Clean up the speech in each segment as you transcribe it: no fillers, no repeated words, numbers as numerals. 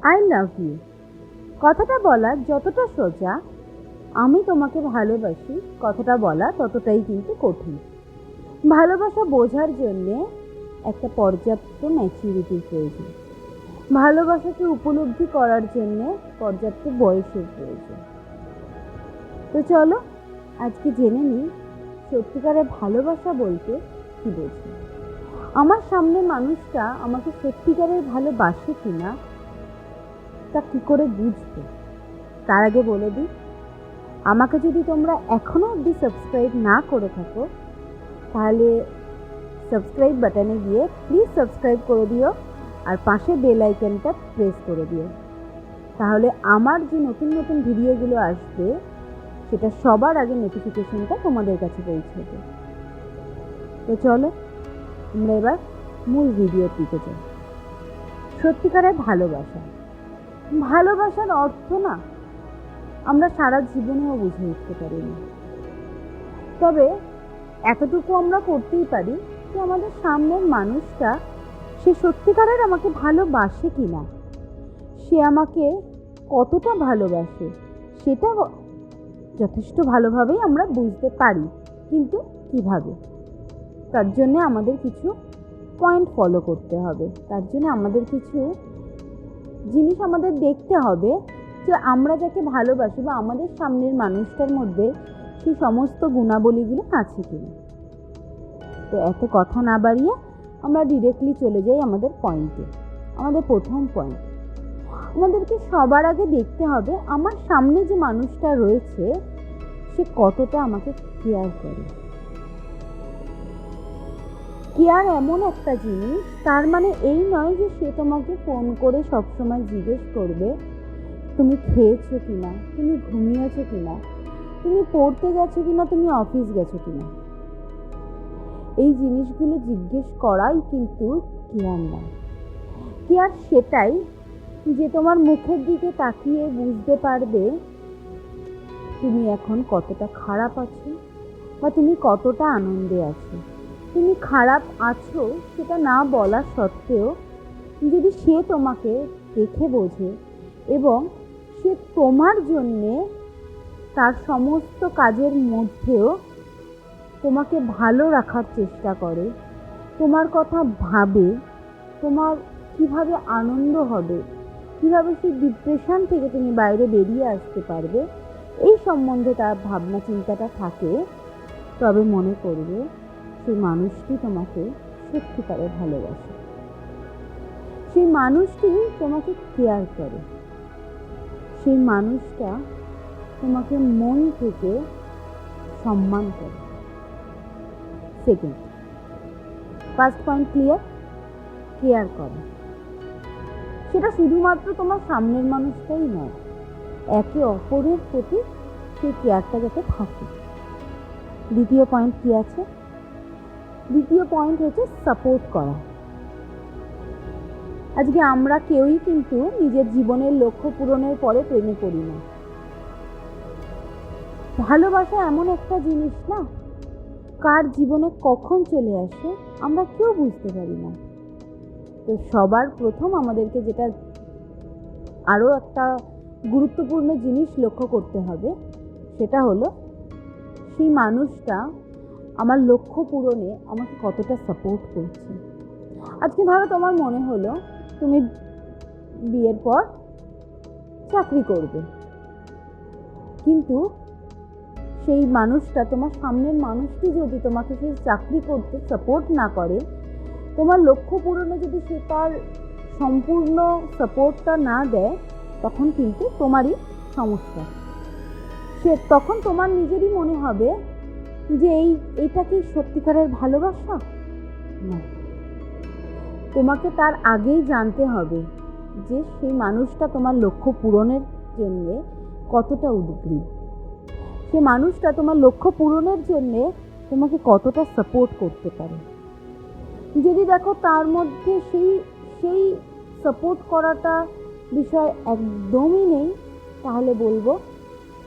I love you কথাটা বলা যতটা সোজা, আমি তোমাকে ভালোবাসি কথাটা বলা ততটাই কিন্তু কঠিন। ভালোবাসা বোঝার জন্যে একটা পর্যাপ্ত ম্যাচুরিটির প্রয়োজন। ভালোবাসাকে উপলব্ধি করার জন্যে পর্যাপ্ত বয়সের প্রয়োজন। তো চলো আজকে জেনে নিই সত্যিকারের ভালোবাসা বলতে কি বোঝে। আমার সামনে মানুষটা আমাকে সত্যিকারের ভালোবাসে কিনা তা কি করে বুঝবে, তার আগে বলে দিই, আমাকে যদি তোমরা এখনো অবধি সাবস্ক্রাইব না করে থাকো তাহলে সাবস্ক্রাইব বাটনে গিয়ে প্লিজ সাবস্ক্রাইব করে দিও আর পাশে বেল আইকনটা প্রেস করে দিও। তাহলে আমার যে নতুন নতুন ভিডিওগুলো আসবে সেটা সবার আগে নোটিফিকেশনটা তোমাদের কাছে পৌঁছবে। তো চলো আমরা এবার মূল ভিডিওর দিকে যাই। সত্যিকারের ভালোবাসা, ভালোবাসার অর্থ না আমরা সারা জীবনেও বুঝে উঠতে পারি না, তবে এতটুকু আমরা করতেই পারি যে আমাদের সামনের মানুষটা সে সত্যিকারের আমাকে ভালোবাসে কিনা, সে আমাকে কতটা ভালোবাসে সেটা যথেষ্ট ভালোভাবেই আমরা বুঝতে পারি। কিন্তু কিভাবে, তার জন্য আমাদের কিছু পয়েন্ট ফলো করতে হবে, তার জন্য আমাদের কিছু জিনিস আমাদের দেখতে হবে যে আমরা যাকে ভালোবাসি বা আমাদের সামনের মানুষটার মধ্যে সেই সমস্ত গুণাবলীগুলো আছে কিনা। তো এত কথা না বাড়িয়ে আমরা ডিরেক্টলি চলে যাই আমাদের পয়েন্টে। আমাদের প্রথম পয়েন্ট, আমাদেরকে সবার আগে দেখতে হবে আমার সামনে যে মানুষটা রয়েছে সে কতটা আমাকে কেয়ার করে। কেয়ার এমন একটা জিনিস, তার মানে এই নয় যে সে তোমাকে ফোন করে সবসময় জিজ্ঞেস করবে তুমি খেয়েছো কিনা, তুমি ঘুমিয়েছো কিনা, তুমি পড়তে গেছো কিনা, তুমি অফিস গেছো কিনা। এই জিনিসগুলো জিজ্ঞেস করাই কিন্তু কেয়ার নয়। কেয়ার সেটাই যে তোমার মুখের দিকে তাকিয়ে বুঝতে পারবে তুমি এখন কতটা খারাপ আছো বা তুমি কতটা আনন্দে আছো। তুমি খারাপ আছো সেটা না বলা সত্ত্বেও যদি সে তোমাকে দেখে বোঝে এবং সে তোমার জন্যে তার সমস্ত কাজের মধ্যেও তোমাকে ভালো রাখার চেষ্টা করে, তোমার কথা ভাবে, তোমার কিভাবে আনন্দ হবে, কিভাবে সেই ডিপ্রেশন থেকে তুমি বাইরে বেরিয়ে আসতে পারবে, এই সম্বন্ধে তার ভাবনা চিন্তাটা থাকে, তবে মনে করবে সেই মানুষটি তোমাকে সত্যিকারে ভালোবাসে, সেই মানুষটি তোমাকে কেয়ার করে, সেই মানুষটা তোমাকে মন থেকে সম্মান করে। Second, first point clear, care করে। সেটা শুধুমাত্র তোমার সামনের মানুষটাই নয়, একে অপরের প্রতি সেই কেয়ারটা যাতে থাকে। দ্বিতীয় পয়েন্ট কি আছে? দ্বিতীয় পয়েন্ট হচ্ছে সাপোর্ট করা। আজকে আমরা কেউই কিন্তু নিজের জীবনের লক্ষ্য পূরণের পরে প্রেমে পড়ি না। ভালোবাসা এমন একটা জিনিস না, কার জীবনে কখন চলে আসে আমরা কেউ বুঝতে পারি না। তো সবার প্রথম আমাদেরকে যেটা আরও একটা গুরুত্বপূর্ণ জিনিস লক্ষ্য করতে হবে সেটা হলো সেই মানুষটা আমার লক্ষ্য পূরণে আমাকে কতটা সাপোর্ট করছে। আজকে ধরো তোমার মনে হলো তুমি বিয়ের পর চাকরি করবে, কিন্তু সেই মানুষটা, তোমার সামনের মানুষটি যদি তোমাকে সেই চাকরি করতে সাপোর্ট না করে, তোমার লক্ষ্য পূরণে যদি সে তার সম্পূর্ণ সাপোর্টটা না দেয়, তখন কিন্তু তোমারই সমস্যা। তখন তোমার নিজেরই মনে হবে যে এইটা কি সত্যিকারের ভালোবাসা না। তোমাকে তার আগেই জানতে হবে যে সেই মানুষটা তোমার লক্ষ্য পূরণের জন্য কতটা উদ্গ্রীব, সে মানুষটা তোমার লক্ষ্য পূরণের জন্যে তোমাকে কতটা সাপোর্ট করতে পারে। যদি দেখো তার মধ্যে সেই সাপোর্ট করাটা বিষয় একদমই নেই, তাহলে বলবো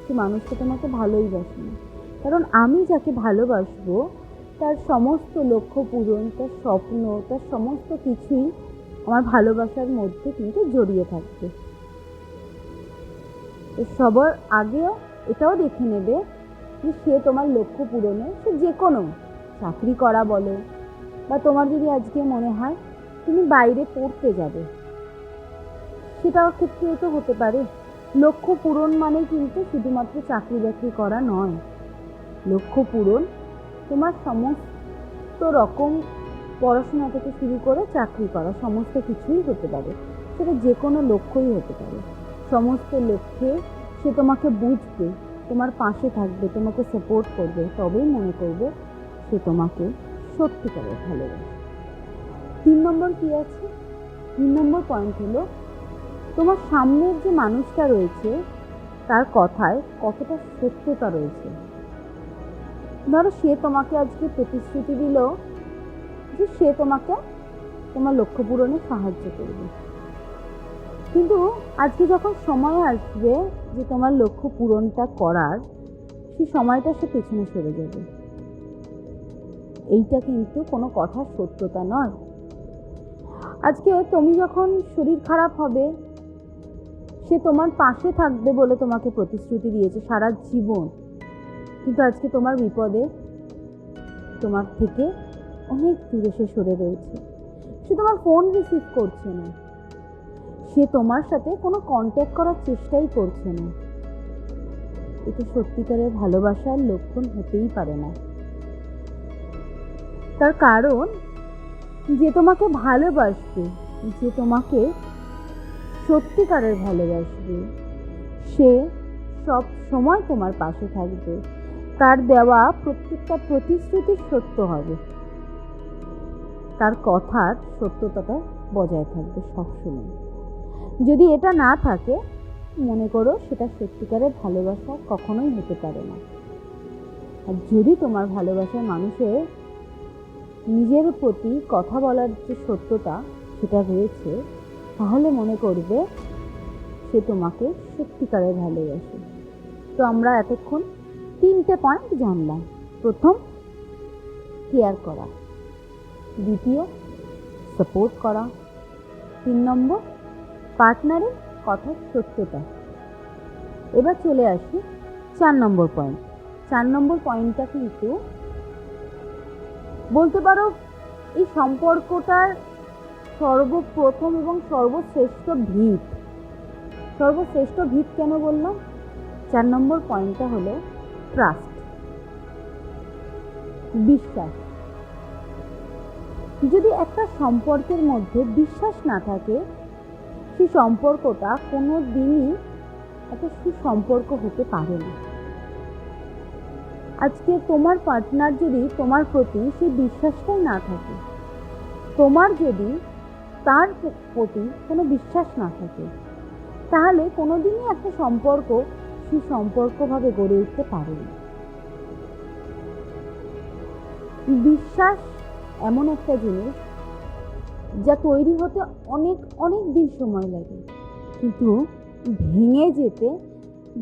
সে মানুষটা তোমাকে ভালোই বাসে না। কারণ আমি যাকে ভালোবাসবো তার সমস্ত লক্ষ্য পূরণ, তার স্বপ্ন, তার সমস্ত কিছুই আমার ভালোবাসার মধ্যে কিন্তু জড়িয়ে থাকবে। তো সবার আগেও এটাও দেখে নেবে যে সে তোমার লক্ষ্য পূরণে, সে যে কোনো চাকরি করা বলো, বা তোমার যদি আজকে মনে হয় তুমি বাইরে পড়তে যাবে, সেটাও ক্ষেত্রেও তো হতে পারে। লক্ষ্য পূরণ মানে কিন্তু শুধুমাত্র চাকরি বাকরি করা নয়। লক্ষ্য পূরণ তোমার সমস্ত রকম পড়াশোনা থেকে শুরু করে চাকরি করা সমস্ত কিছুই হতে পারে। সেটা যে কোনো লক্ষ্যই হতে পারে। সমস্ত লক্ষ্যে সে তোমাকে বুঝবে, তোমার পাশে থাকবে, তোমাকে সাপোর্ট করবে, তবেই মনে করবে সে তোমাকে সত্যিকারের ভালোবাসে। 3 নম্বর কি আছে? 3 নম্বর পয়েন্ট হলো তোমার সামনের যে মানুষটা রয়েছে তার কথায় কতটা সত্যতা রয়েছে। ধরো সে তোমাকে আজকে প্রতিশ্রুতি দিল যে সে তোমাকে তোমার লক্ষ্য পূরণে সাহায্য করবে, কিন্তু আজকে যখন সময় আসবে যে তোমার লক্ষ্য পূরণটা করার, সেই সময়টা সে পেছনে সরে যাবে। এইটা কিন্তু কোনো কথার সত্যতা নয়। আজকে তুমি যখন শরীর খারাপ হবে, সে তোমার পাশে থাকবে বলে তোমাকে প্রতিশ্রুতি দিয়েছে সারা জীবন, কিন্তু আজকে তোমার বিপদে তোমার থেকে অনেক দূরে সে সরে রয়েছে। সে তোমার ফোন রিসিভ করছে না, সে তোমার সাথে কোনো কন্ট্যাক্ট করার চেষ্টাই করছে না। এটা সত্যিকারের ভালোবাসার লক্ষণ হতেই পারে না। তার কারণ যে তোমাকে ভালোবাসবে, যে তোমাকে সত্যিকারের ভালোবাসবে, সে সব সময় তোমার পাশে থাকবে। তার দেওয়া প্রত্যেকটা প্রতিশ্রুতি সত্য হবে, তার কথার সত্যতাটা বজায় থাকবে সবসময়। যদি এটা না থাকে, মনে করো সেটা সত্যিকারের ভালোবাসা কখনোই হতে পারে না। আর যদি তোমার ভালোবাসার মানুষের নিজের প্রতি কথা বলার যে সত্যতা সেটা রয়েছে, তাহলে মনে করবে সে তোমাকে সত্যিকারের ভালোবাসে। তো আমরা এতক্ষণ 3টে পয়েন্ট জানলাম। প্রথম, কেয়ার করা। দ্বিতীয়, সাপোর্ট করা। 3 নম্বর, পার্টনারের কথার সত্যতা। এবার চলে আসি 4 নম্বর পয়েন্ট। 4 নম্বর পয়েন্টটা কিন্তু বলতে পারো এই সম্পর্কটার সর্বপ্রথম এবং সর্বশ্রেষ্ঠ ভিত। সর্বশ্রেষ্ঠ ভিত কেন বললাম? 4 নম্বর পয়েন্টটা হলো ট্রাস্ট, বিশ্বাস। যদি একটা সম্পর্কের মধ্যে বিশ্বাস না থাকে, সেই সম্পর্কটা কোনো দিনই একটা সুসম্পর্ক হতে পারে না। আজকে তোমার পার্টনার যদি তোমার প্রতি সেই বিশ্বাসটাই না থাকে, তোমার যদি তার প্রতি কোনো বিশ্বাস না থাকে, তাহলে কোনোদিনই একটা সম্পর্ক সুসম্পর্কভাবে গড়ে উঠতে পারে না। বিশ্বাস এমন একটা জিনিস যা তৈরি হতে অনেক অনেক দিন সময় লাগে, কিন্তু ভেঙে যেতে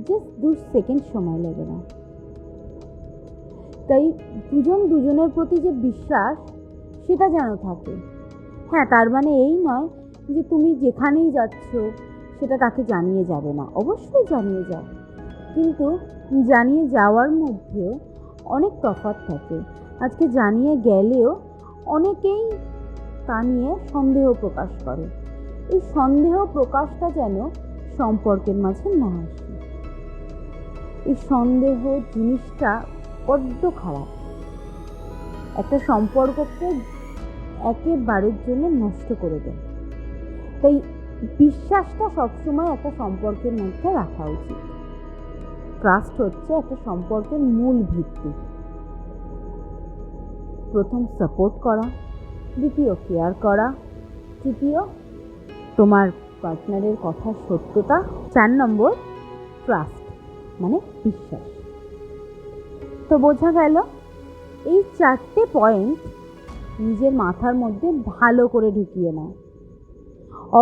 জাস্ট 2 সেকেন্ড সময় লাগে না। তাই দুজনের প্রতি যে বিশ্বাস সেটা যেন থাকে। হ্যাঁ, তার মানে এই নয় যে তুমি যেখানেই যাচ্ছ সেটা তাকে জানিয়ে যাবে না। অবশ্যই জানিয়ে যাও, কিন্তু জানিয়ে যাওয়ার মধ্যেও অনেক তফাৎ থাকে। আজকে জানিয়ে গেলেও অনেকেই তা নিয়ে সন্দেহ প্রকাশ করে। এই সন্দেহ প্রকাশটা যেন সম্পর্কের মাঝে না আসে। এই সন্দেহ জিনিসটা বড্ড খারাপ, একটা সম্পর্ককে একেবারের জন্য নষ্ট করে দেয়। তাই বিশ্বাসটা সবসময় একটা সম্পর্কের মধ্যে রাখা উচিত। ট্রাস্ট হচ্ছে একটা সম্পর্কের মূল ভিত্তি। প্রথম, সাপোর্ট করা। দ্বিতীয়, কেয়ার করা। তৃতীয়, তোমার পার্টনারের কথার সত্যতা। 4 নম্বর, ট্রাস্ট মানে বিশ্বাস। তো বোঝা গেল, এই 4টে পয়েন্ট নিজের মাথার মধ্যে ভালো করে ঢুকিয়ে নাও।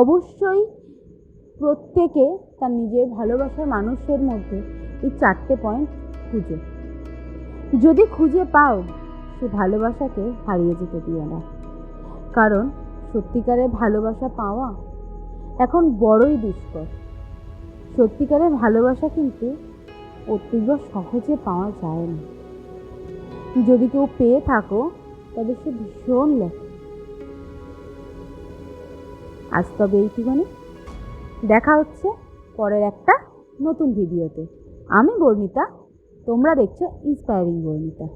অবশ্যই প্রত্যেকে তার নিজের ভালোবাসার মানুষের মধ্যে এই 4টে পয়েন্ট খুঁজো। যদি খুঁজে পাও, সে ভালোবাসাকে হারিয়ে যেতে দিও না। কারণ সত্যিকারের ভালোবাসা পাওয়া এখন বড়ই দুষ্কর। সত্যিকারের ভালোবাসা কিন্তু অতীব সহজে পাওয়া যায় না। যদি কেউ পেয়ে থাকো তবে সে ভীষণ লাকি। আজ তবে এইটুখানি। দেখা হচ্ছে পরের একটা নতুন ভিডিওতে। আমি বর্ণিতা, তোমরা দেখছো ইন্সপায়ারিং বর্ণিতা।